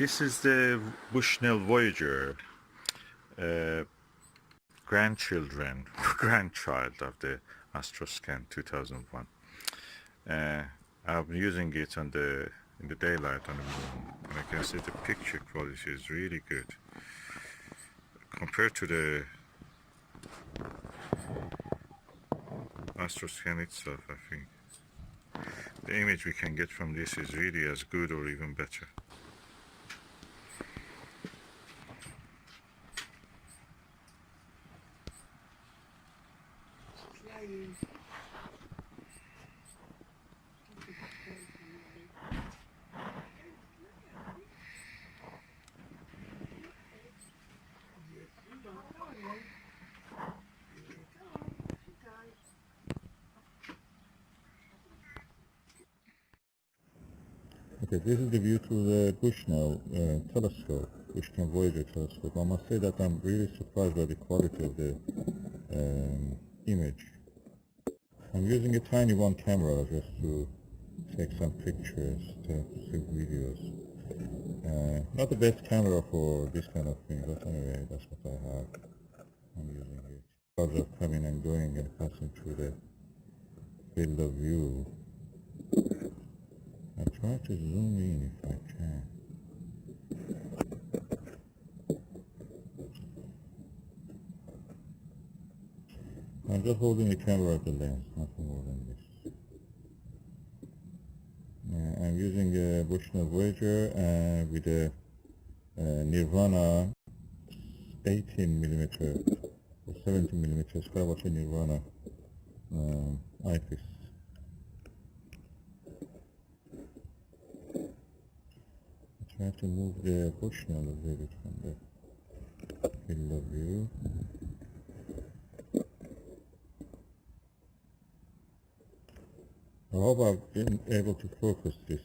This is the Bushnell Voyager, grandchild of the Astroscan 2001. I'm using it in the daylight on the moon, and I can see the picture quality is really good compared to the Astroscan itself. I think the image we can get from this is really as good or even better. Okay, this is the view through the Bushnell telescope, Bushnell Voyager telescope. I must say that I'm really surprised by the quality of the image. I'm using a tiny one camera just to take some pictures, take videos. Not the best camera for this kind of thing, but anyway, that's what I have. I'm using it. Clouds are coming and going and passing through the field of view. I try to zoom in if I can. I'm just holding the camera at the lens, nothing more than this. I'm using a Bushnell Voyager with a Nirvana 18mm or 17mm SkyWatcher Nirvana eyepiece. I try to move the Bushnell a little bit from the field of view. I hope I've been able to focus this.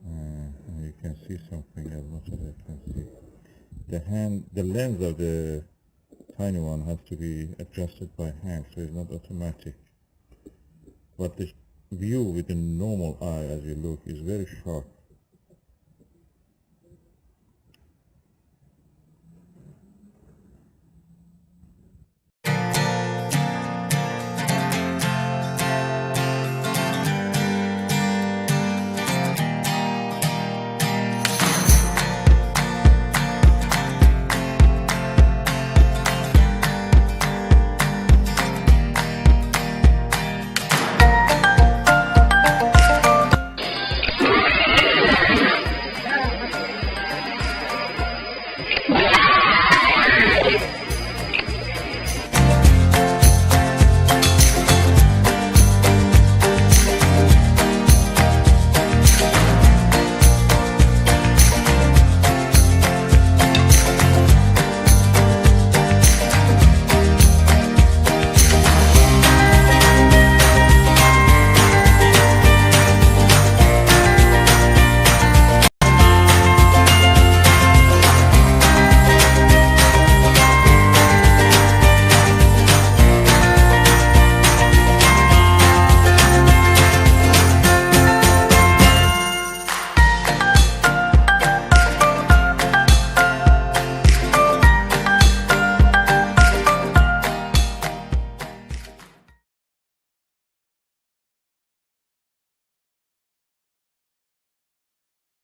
And you can see something as much as I can see. The lens of the tiny one has to be adjusted by hand, so it's not automatic. But the view with the normal eye as you look is very sharp.